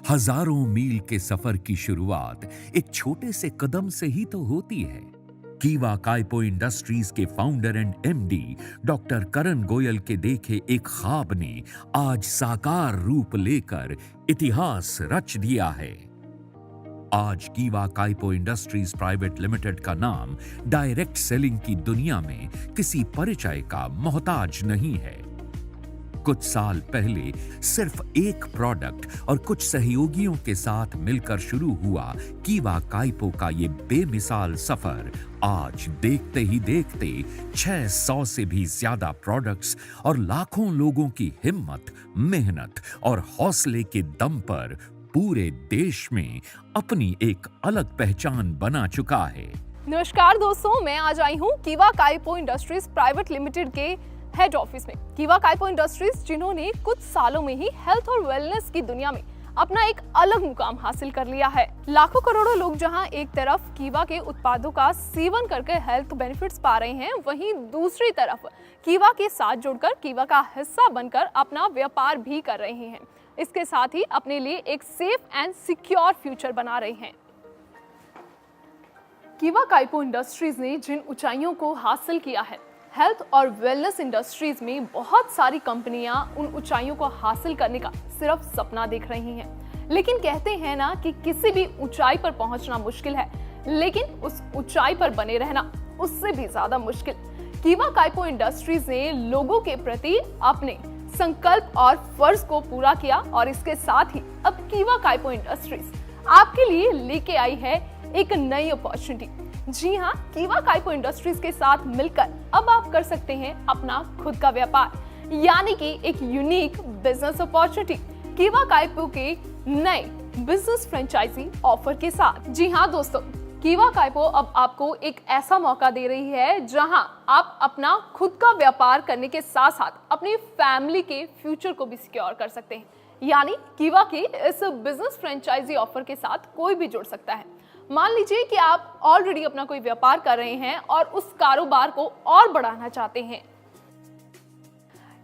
हजारों मील के सफर की शुरुआत एक छोटे से कदम से ही तो होती है। कीवा काइपो इंडस्ट्रीज के फाउंडर एंड एमडी डॉक्टर करण गोयल के देखे एक ख्वाब ने आज साकार रूप लेकर इतिहास रच दिया है। आज कीवा काइपो इंडस्ट्रीज प्राइवेट लिमिटेड का नाम डायरेक्ट सेलिंग की दुनिया में किसी परिचय का मोहताज नहीं है। कुछ साल पहले सिर्फ एक प्रोडक्ट और कुछ सहयोगियों के साथ मिलकर शुरू हुआ कीवा काइपो का ये बेमिसाल सफर आज देखते ही देखते 600 से भी ज्यादा प्रोडक्ट्स और लाखों लोगों की हिम्मत, मेहनत और हौसले के दम पर पूरे देश में अपनी एक अलग पहचान बना चुका है। नमस्कार दोस्तों, मैं आज आई हूँ कीवा काइपो इंडस्ट्रीज प्राइवेट लिमिटेड के हेड ऑफिस में। कीवा काइपो इंडस्ट्रीज जिन्होंने कुछ सालों में ही हेल्थ और वेलनेस की दुनिया में अपना एक अलग मुकाम हासिल कर लिया है। लाखों करोड़ों लोग जहां एक तरफ कीवा के उत्पादों का सेवन करके हेल्थ बेनिफिट्स पा रहे हैं, वहीं दूसरी तरफ कीवा के साथ जुड़कर कीवा का हिस्सा बनकर अपना व्यापार भी कर रहे हैं। इसके साथ ही अपने लिए एक सेफ एंड सिक्योर फ्यूचर बना रहे हैं। कीवा काइपो इंडस्ट्रीज ने जिन ऊंचाइयों को हासिल किया है, हेल्थ और वेलनेस इंडस्ट्रीज में बहुत सारी कंपनियां उन ऊंचाइयों को हासिल करने का सिर्फ सपना देख रही हैं। लेकिन कहते हैं ना कि किसी भी ऊंचाई पर पहुंचना मुश्किल है, लेकिन उस ऊंचाई पर बने रहना उससे भी ज्यादा मुश्किल। कीवा काइपो इंडस्ट्रीज ने लोगों के प्रति अपने संकल्प और फर्ज को पूरा किया और इसके साथ ही अब कीवा काइपो इंडस्ट्रीज आपके लिए लेके आई है एक नई अपॉर्चुनिटी। जी हाँ, कीवा काइपो इंडस्ट्रीज के साथ मिलकर अब आप कर सकते हैं अपना खुद का व्यापार, यानी कि एक यूनिक बिजनेस अपॉर्चुनिटी कीवा काइपो के नए बिजनेस फ्रेंचाइजी ऑफर के साथ। जी हाँ दोस्तों, कीवा काइपो अब आपको एक ऐसा मौका दे रही है जहां आप अपना खुद का व्यापार करने के साथ साथ अपनी फैमिली के फ्यूचर को भी सिक्योर कर सकते हैं। यानी कीवा की इस बिजनेस फ्रेंचाइजी ऑफर के साथ कोई भी जुड़ सकता है। मान लीजिए कि आप ऑलरेडी अपना कोई व्यापार कर रहे हैं और उस कारोबार को और बढ़ाना चाहते हैं,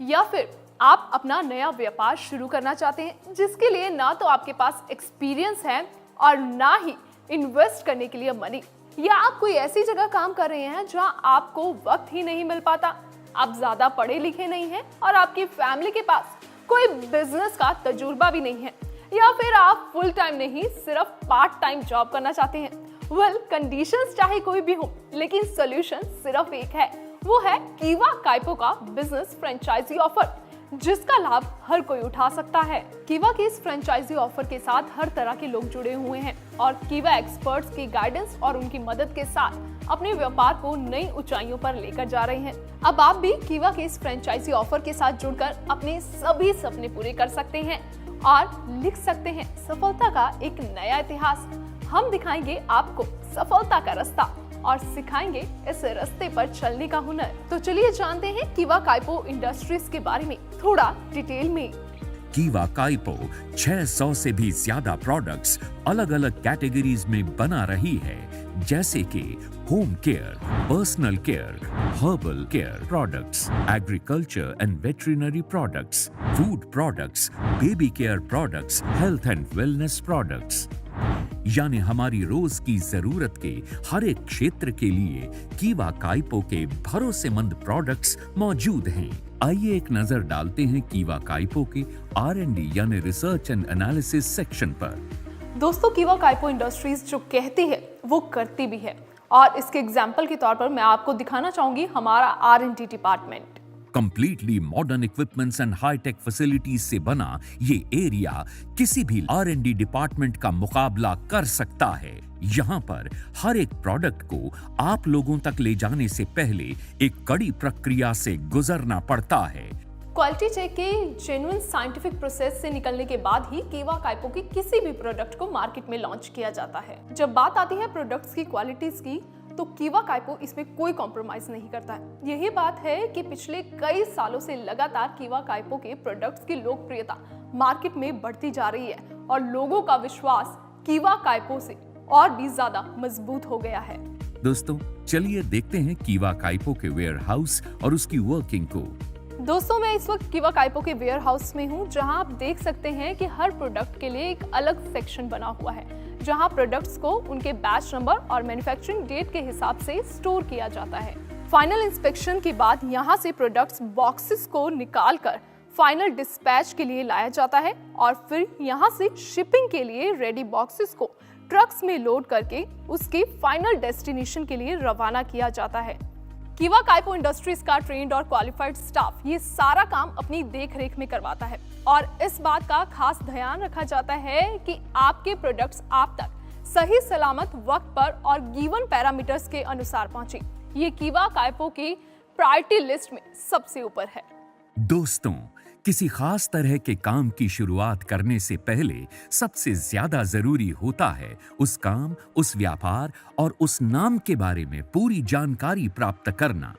या फिर आप अपना नया व्यापार शुरू करना चाहते हैं जिसके लिए ना तो आपके पास एक्सपीरियंस है और ना ही इन्वेस्ट करने के लिए मनी, या आप कोई ऐसी जगह काम कर रहे हैं जहां आपको वक्त ही नहीं मिल पाता, आप ज्यादा पढ़े लिखे नहीं हैं और आपकी फैमिली के पास कोई बिजनेस का तजुर्बा भी नहीं है, या फिर आप फुल टाइम नहीं सिर्फ पार्ट टाइम जॉब करना चाहते हैं। वेल, कंडीशंस चाहे कोई भी हो, लेकिन सोल्यूशन सिर्फ एक है, वो है कीवा काइपो का बिजनेस फ्रेंचाइजी ऑफर, जिसका लाभ हर कोई उठा सकता है। कीवा के इस फ्रेंचाइजी ऑफर के साथ हर तरह के लोग जुड़े हुए हैं और कीवा एक्सपर्ट्स की गाइडेंस और उनकी मदद के साथ अपने व्यापार को नई ऊंचाइयों पर लेकर जा रहे हैं। अब आप भी कीवा के इस फ्रेंचाइजी ऑफर के साथ जुड़कर अपने सभी सपने पूरे कर सकते हैं और लिख सकते हैं सफलता का एक नया इतिहास। हम दिखाएंगे आपको सफलता का रास्ता और सिखाएंगे इस रास्ते पर चलने का हुनर। तो चलिए जानते हैं कीवा काइपो इंडस्ट्रीज के बारे में थोड़ा डिटेल में। कीवा काइपो 600 से भी ज्यादा प्रोडक्ट्स अलग अलग कैटेगरीज में बना रही है, जैसे कि home care, personal care, herbal care products, agriculture and veterinary products, food products, baby care products, health and wellness products. यानी हमारी रोज की जरूरत के हर एक क्षेत्र के लिए कीवा काइपो के भरोसेमंद प्रोडक्ट्स मौजूद हैं। आइए एक नजर डालते हैं कीवा काइपो के R&D यानी रिसर्च एंड एनालिसिस सेक्शन पर। दोस्तों, कीवा काइपो इंडस्ट्रीज जो कहती है वो करती भी है, और इसके एग्जाम्पल के तौर पर मैं आपको दिखाना चाहूंगी हमारा R&D department. Completely modern equipments and high tech facilities से बना ये एरिया किसी भी R&D डिपार्टमेंट का मुकाबला कर सकता है। यहाँ पर हर एक प्रोडक्ट को आप लोगों तक ले जाने से पहले एक कड़ी प्रक्रिया से गुजरना पड़ता है। क्वालिटी चेक के जेन्युइन साइंटिफिक प्रोसेस से निकलने के बाद ही कीवा काइपो की किसी भी प्रोडक्ट को मार्केट में लॉन्च किया जाता है। जब बात आती है प्रोडक्ट्स की क्वालिटीज की, तो कीवा काइपो इसमें कोई कॉम्प्रोमाइज नहीं करता है। यही बात है कि पिछले कई सालों से लगातार कीवा काइपो के प्रोडक्ट्स की लोकप्रियता मार्केट में बढ़ती जा रही है और लोगों का विश्वास कीवा काइपो से और भी ज्यादा मजबूत हो गया है। दोस्तों, चलिए देखते हैं कीवा काइपो के वेयर हाउस और उसकी वर्किंग को। दोस्तों, मैं इस वक्त कीवा काइपो के वेयर हाउस में हूँ, जहाँ आप देख सकते हैं कि हर प्रोडक्ट के लिए एक अलग सेक्शन बना हुआ है, जहाँ प्रोडक्ट्स को उनके बैच नंबर और मैन्युफैक्चरिंग डेट के हिसाब से स्टोर किया जाता है। फाइनल इंस्पेक्शन के बाद यहाँ से प्रोडक्ट्स बॉक्सेस को निकालकर फाइनल डिस्पैच के लिए लाया जाता है और फिर यहाँ से शिपिंग के लिए रेडी बॉक्सेस को ट्रक्स में लोड करके उसके फाइनल डेस्टिनेशन के लिए रवाना किया जाता है। कीवा काइपो इंडस्ट्रीज का ट्रेन्ड और क्वालिफाइड स्टाफ ये सारा काम अपनी देख-रेख में करवाता है और इस बात का खास ध्यान रखा जाता है कि आपके प्रोडक्ट्स आप तक सही सलामत वक्त पर और गिवन पैरामीटर्स के अनुसार पहुंचे। ये कीवा काइपो की प्रायोरिटी लिस्ट में सबसे ऊपर है। दोस्तों, किसी खास तरह के काम की शुरुआत करने से पहले सबसे ज्यादा जरूरी होता है उस काम, उस व्यापार और उस नाम के बारे में पूरी जानकारी प्राप्त करना।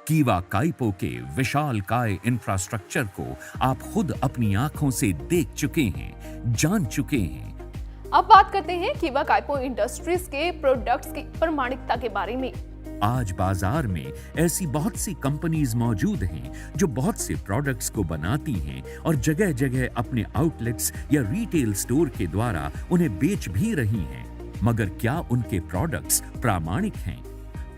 कीवा काइपो के विशालकाय इंफ्रास्ट्रक्चर को आप खुद अपनी आंखों से देख चुके हैं, जान चुके हैं। अब बात करते हैं कीवा काइपो इंडस्ट्रीज के प्रोडक्ट्स की प्रमाणिकता के बारे में। आज बाजार में ऐसी बहुत सी कंपनीज मौजूद हैं जो बहुत से प्रोडक्ट्स को बनाती हैं और जगह जगह अपने आउटलेट्स या रिटेल स्टोर के द्वारा उन्हें बेच भी रही हैं। मगर क्या उनके प्रोडक्ट्स प्रामाणिक हैं?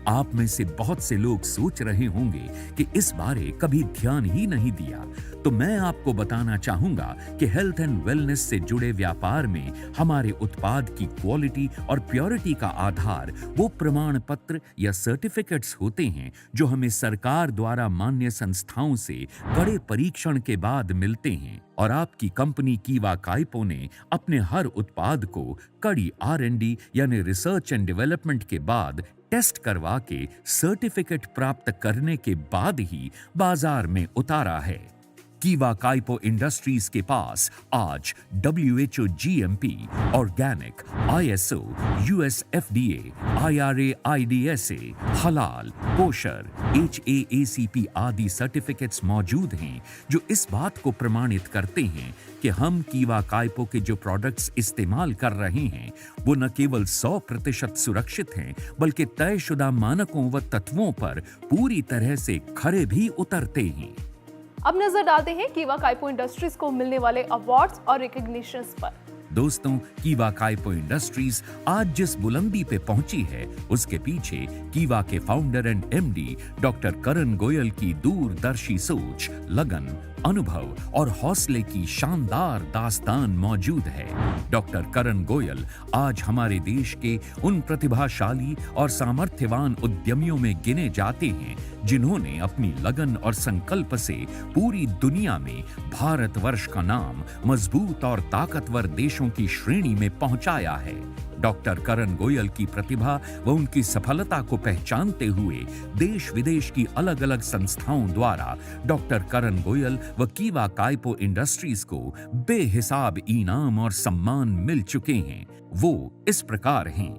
आप में से बहुत से लोग सोच रहे होंगे कि इस बारे कभी ध्यान ही नहीं दिया, तो मैं आपको बताना चाहूंगा कि हेल्थ एंड वेलनेस से जुड़े व्यापार में हमारे उत्पाद की क्वालिटी और प्योरिटी का आधार वो प्रमाण पत्र या सर्टिफिकेट्स होते हैं जो हमें सरकार द्वारा मान्य संस्थाओं से कड़े परीक्षण के बाद मिलते हैं। और आपकी कंपनी कीवा काइपो ने अपने हर उत्पाद को कड़ी R&D यानी रिसर्च एंड डेवलपमेंट के बाद टेस्ट करवा के सर्टिफिकेट प्राप्त करने के बाद ही बाजार में उतारा है। कीवा काइपो इंडस्ट्रीज के पास आज WHO GMP, organic, ISO, US FDA, IRA IDSA, हलाल, कोशर, HACCP आदि सर्टिफिकेट्स मौजूद हैं जो इस बात को प्रमाणित करते हैं कि हम कीवा काइपो के जो प्रोडक्ट्स इस्तेमाल कर रहे हैं वो न केवल 100% सुरक्षित हैं बल्कि तयशुदा मानकों व तत्वों पर पूरी तरह से खरे भी उतरते हैं। अब नजर डालते हैं कीवा काइपो इंडस्ट्रीज को मिलने वाले अवार्ड्स और रिकॉग्निशंस पर। दोस्तों, कीवा काइपो इंडस्ट्रीज आज जिस बुलंदी पे पहुंची है उसके पीछे कीवा के फाउंडर एंड MD डॉक्टर करण गोयल की दूरदर्शी सोच, लगन, अनुभव और हौसले की शानदार दास्तान मौजूद है। डॉक्टर करण गोयल आज हमारे देश के उन प्रतिभाशाली और सामर्थ्यवान उद्यमियों में गिने जाते हैं जिन्होंने अपनी लगन और संकल्प से पूरी दुनिया में भारतवर्ष का नाम मजबूत और ताकतवर देशों की श्रेणी में पहुंचाया है। डॉक्टर करण गोयल की प्रतिभा व उनकी सफलता को पहचानते हुए देश विदेश की अलग अलग संस्थाओं द्वारा डॉक्टर करण गोयल व कीवा काइपो इंडस्ट्रीज को बेहिसाब इनाम और सम्मान मिल चुके हैं। वो इस प्रकार हैं: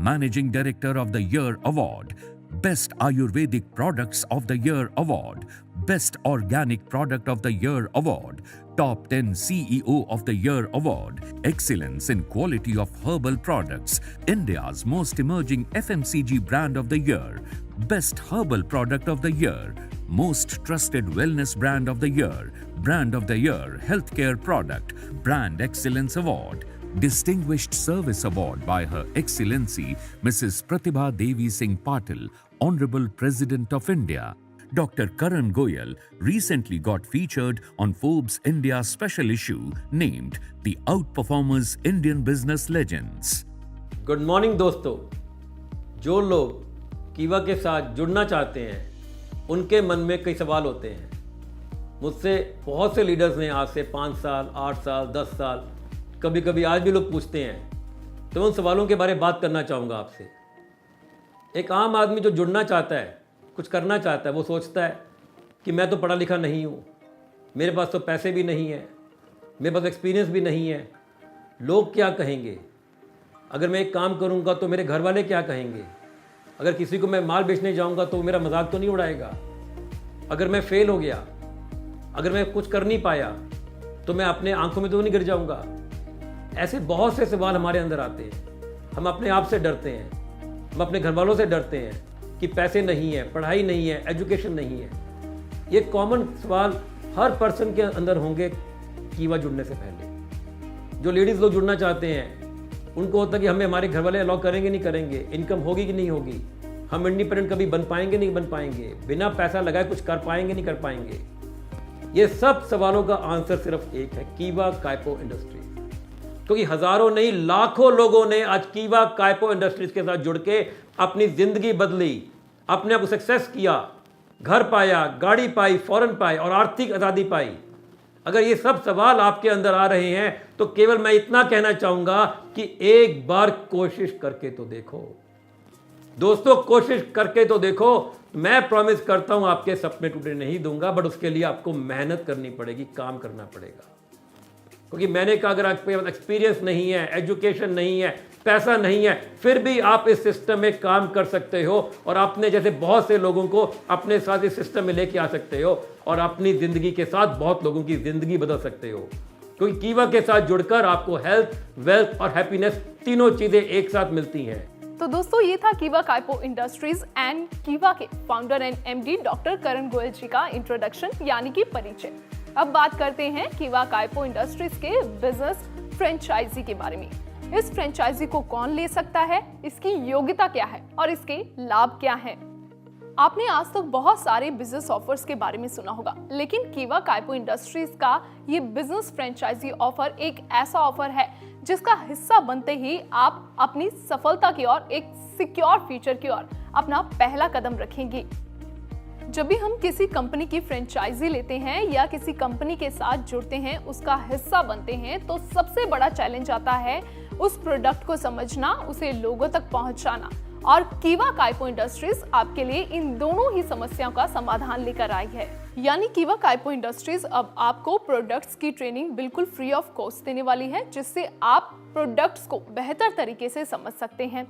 managing director of the year award, best Ayurvedic products of the year award, best organic product of the year award, Top 10 CEO of the Year Award, Excellence in Quality of Herbal Products, India's Most Emerging FMCG Brand of the Year, Best Herbal Product of the Year, Most Trusted Wellness Brand of the Year, Brand of the Year Healthcare Product, Brand Excellence Award, Distinguished Service Award by Her Excellency Mrs. Pratibha Devi Singh Patil, Honorable President of India. Dr. Karan Goyal recently got featured on Forbes India special issue named The Outperformers Indian Business Legends. Good morning दोस्तों, जो लोग कीवा के साथ जुड़ना चाहते हैं उनके मन में कई सवाल होते हैं। मुझसे बहुत से लीडर्स ने आज से 5 साल, 8 साल, 10 साल, कभी कभी आज भी लोग पूछते हैं, तो उन सवालों के बारे में बात करना चाहूँगा आपसे। एक आम आदमी जो जुड़ना चाहता है, कुछ करना चाहता है, वो सोचता है कि मैं तो पढ़ा लिखा नहीं हूँ, मेरे पास तो पैसे भी नहीं है, मेरे पास एक्सपीरियंस भी नहीं है, लोग क्या कहेंगे, अगर मैं एक काम करूँगा तो मेरे घर वाले क्या कहेंगे, अगर किसी को मैं माल बेचने जाऊँगा तो मेरा मजाक तो नहीं उड़ाएगा, अगर मैं फेल हो गया, अगर मैं कुछ कर नहीं पाया तो मैं अपने आंखों में तो नहीं गिर जाऊँगा। ऐसे बहुत से सवाल हमारे अंदर आते हैं। हम अपने आप से डरते हैं, हम अपने घर वालों से डरते हैं कि पैसे नहीं है, पढ़ाई नहीं है, एजुकेशन नहीं है। ये कॉमन सवाल हर पर्सन के अंदर होंगे कीवा जुड़ने से पहले। जो लेडीज़ लोग जुड़ना चाहते हैं उनको होता है कि हमें हमारे घर वाले अलाउ करेंगे नहीं करेंगे, इनकम होगी कि नहीं होगी, हम इंडिपेंडेंट कभी बन पाएंगे नहीं बन पाएंगे, बिना पैसा लगाए कुछ कर पाएंगे नहीं कर पाएंगे। ये सब सवालों का आंसर सिर्फ एक है, कीवा कायपो इंडस्ट्रीज। क्योंकि हजारों नहीं लाखों लोगों ने आज कीवा कायपो इंडस्ट्रीज के साथ जुड़ के अपनी जिंदगी बदली, अपने आप को सक्सेस किया, घर पाया, गाड़ी पाई, फॉरेन पाई और आर्थिक आज़ादी पाई। अगर ये सब सवाल आपके अंदर आ रहे हैं तो केवल मैं इतना कहना चाहूंगा कि एक बार कोशिश करके तो देखो दोस्तों, कोशिश करके तो देखो। मैं प्रॉमिस करता हूं आपके सपने टूटने नहीं दूंगा, बट उसके लिए आपको मेहनत करनी पड़ेगी, काम करना पड़ेगा। क्योंकि मैंने कहा अगर आपके पास एक्सपीरियंस नहीं है, एजुकेशन नहीं है, पैसा नहीं है, फिर भी आप इस सिस्टम में काम कर सकते हो और अपने जैसे बहुत से लोगों को अपने साथ इस सिस्टम में लेके आ सकते हो और अपनी जिंदगी के साथ बहुत लोगों की जिंदगी बदल सकते हो। क्योंकि कीवा के साथ जुड़कर आपको हेल्थ, वेल्थ और हैप्पीनेस तीनों चीजें एक साथ मिलती हैं। तो दोस्तों ये था कीवा कायपो इंडस्ट्रीज एंड कीवा के फाउंडर एंड एमडी डॉक्टर करण गोयल जी का इंट्रोडक्शन यानी कि परिचय। अब बात करते हैं कीवा कायपो इंडस्ट्रीज के बिजनेस फ्रेंचाइजी के बारे में। इस फ्रेंचाइजी को कौन ले सकता है, इसकी योग्यता क्या है और इसके लाभ क्या हैं? आपने आज तक बहुत सारे बिजनेस ऑफर्स के बारे में सुना होगा, लेकिन कीवा कायपो इंडस्ट्रीज का ये बिजनेस फ्रेंचाइजी ऑफर एक ऐसा ऑफर है जिसका हिस्सा बनते ही आप अपनी सफलता की ओर, एक सिक्योर फ्यूचर की ओर अपना पहला कदम रखेंगे। जब भी हम किसी कंपनी की फ्रेंचाइजी लेते हैं या किसी कंपनी के साथ जुड़ते हैं, उसका हिस्सा बनते हैं, तो सबसे बड़ा चैलेंज आता है उस प्रोडक्ट को समझना, उसे लोगों तक पहुंचाना। और कीवा कायपो इंडस्ट्रीज आपके लिए इन दोनों ही समस्याओं का समाधान लेकर आई है। यानी कीवा कायपो इंडस्ट्रीज अब आपको प्रोडक्ट्स की ट्रेनिंग बिल्कुल फ्री ऑफ कॉस्ट देने वाली है, जिससे आप प्रोडक्ट्स को बेहतर तरीके से समझ सकते हैं।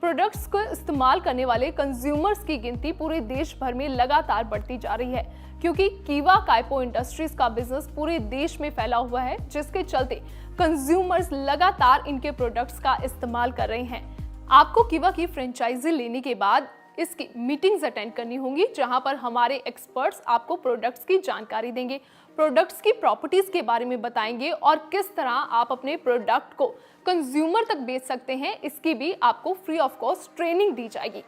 प्रोडक्ट्स को इस्तेमाल करने वाले कंज्यूमर्स की गिनती पूरे देश भर में लगातार बढ़ती जा रही है, क्योंकि कीवा कायपो इंडस्ट्रीज का बिजनेस पूरे देश में फैला हुआ है, जिसके चलते कंज्यूमर्स लगातार इनके प्रोडक्ट्स का इस्तेमाल कर रहे हैं। आपको कीवा की फ्रेंचाइजी लेने के बाद इसकी मीटिंग्स अटेंड करनी होंगी, जहां पर हमारे एक्सपर्ट्स आपको प्रोडक्ट्स की जानकारी देंगे, प्रोडक्ट्स की प्रॉपर्टीज के बारे में बताएंगे और किस तरह आप अपने प्रोडक्ट को कंज्यूमर तक बेच सकते हैं, इसकी भी आपको फ्री ऑफ कॉस्ट ट्रेनिंग दी जाएगी।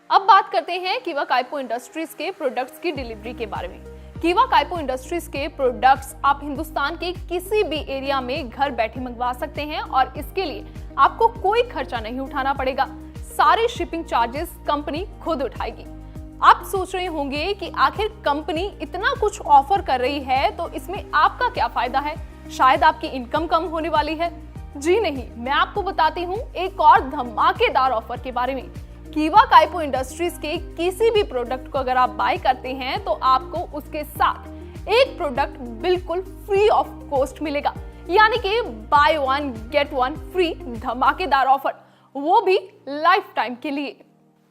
अब बात करते हैं कीवा कायपो इंडस्ट्रीज के प्रोडक्ट्स की डिलीवरी के बारे में। कीवा कायपो इंडस्ट्रीज के प्रोडक्ट्स आप हिंदुस्तान के किसी भी एरिया में घर बैठे मंगवा सकते हैं और इसके लिए आपको कोई खर्चा नहीं उठाना पड़ेगा। सारे शिपिंग चार्जेस कंपनी खुद उठाएगी। आप सोच रहे होंगे कि आखिर कंपनी इतना कुछ ऑफर कर रही है तो इसमें आपका क्या फायदा है, शायद आपकी इनकम कम होने वाली है। जी नहीं, मैं आपको बताती हूँ एक और धमाकेदार ऑफर के बारे में। कीवा कायपो इंडस्ट्रीज के किसी भी प्रोडक्ट को अगर आप बाय करते हैं तो आपको उसके साथ एक प्रोडक्ट बिल्कुल फ्री ऑफ कॉस्ट मिलेगा, यानी कि by one get one free धमाकेदार ऑफर, वो भी लाइफ टाइम के लिए।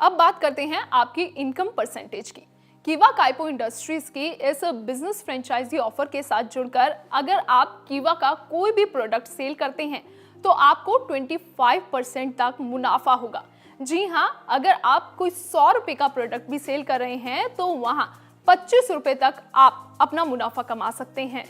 अब बात करते हैं आपकी इनकम परसेंटेज की। कीवा कायपो इंडस्ट्रीज की इस बिजनेस फ्रेंचाइजी ऑफर के साथ जुड़कर अगर आप कीवा का कोई भी प्रोडक्ट सेल करते हैं तो आपको 25% तक मुनाफा होगा। जी हाँ, अगर आप कोई 100 रुपए का प्रोडक्ट भी सेल कर रहे हैं तो वहां 25 रुपए तक आप अपना मुनाफा कमा सकते हैं।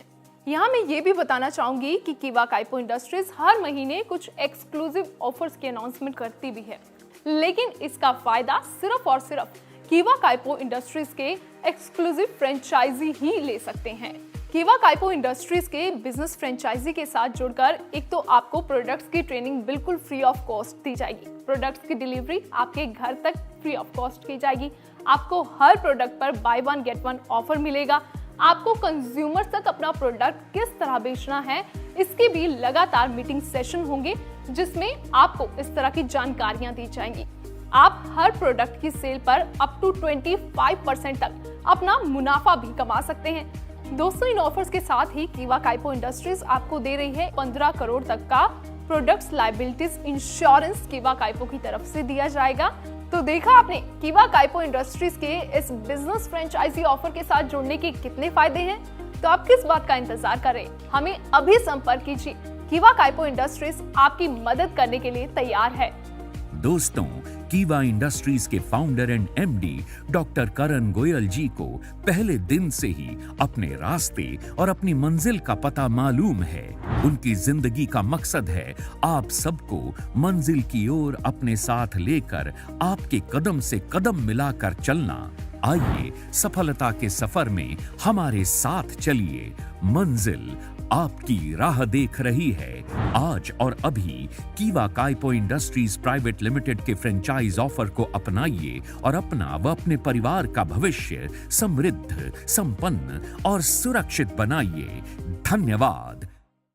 यहाँ मैं ये भी बताना चाहूंगी कि कीवा कायपो इंडस्ट्रीज हर महीने कुछ एक्सक्लूसिव ऑफर्स की अनाउंसमेंट करती भी है, लेकिन इसका फायदा सिर्फ और सिर्फ कीवा कायपो इंडस्ट्रीज के एक्सक्लूसिव फ्रेंचाइजी ही ले सकते हैं। कीवा कायपो इंडस्ट्रीज के बिजनेस फ्रेंचाइजी के साथ जुड़कर एक तो आपको प्रोडक्ट्स की ट्रेनिंग बिल्कुल फ्री ऑफ कॉस्ट दी जाएगी, प्रोडक्ट्स की डिलीवरी आपके घर तक फ्री ऑफ कॉस्ट की जाएगी, आपको हर प्रोडक्ट पर by one get one offer मिलेगा, आपको कंज्यूमर तक अपना प्रोडक्ट किस तरह बेचना है इसके भी लगातार मीटिंग सेशन होंगे, जिसमें आपको इस तरह की जानकारियां दी जाएंगी। आप हर प्रोडक्ट की सेल पर अप टू 25% तक अपना मुनाफा भी कमा सकते हैं। दोस्तों, इन ऑफर्स के साथ ही कीवा कायपो इंडस्ट्रीज आपको दे रही है 15 करोड़ तक का प्रोडक्ट्स लायबिलिटीज इंश्योरेंस कीवा कायपो की तरफ से दिया जाएगा। तो देखा आपने कीवा कायपो इंडस्ट्रीज के इस बिजनेस फ्रेंचाइजी ऑफर के साथ जुड़ने के कितने फायदे हैं। तो आप किस बात का इंतजार कर रहे हैं, हमें अभी संपर्क कीजिए। कीवा कायपो इंडस्ट्रीज आपकी मदद करने के लिए तैयार है। दोस्तों, कीवा इंडस्ट्रीज के फाउंडर एंड एमडी डॉक्टर करण गोयल जी को पहले दिन से ही अपने रास्ते और अपनी मंजिल का पता मालूम है। उनकी जिंदगी का मकसद है आप सबको मंजिल की ओर अपने साथ लेकर आपके कदम से कदम मिलाकर चलना। आइए सफलता के सफर में हमारे साथ चलिए। मंजिल आपकी राह देख रही है। आज और अभी कीवा काइपो इंडस्ट्रीज प्राइवेट लिमिटेड के फ्रेंचाइज ऑफर को अपनाइए और अपना व अपने परिवार का भविष्य समृद्ध, संपन्न और सुरक्षित बनाइए। धन्यवाद।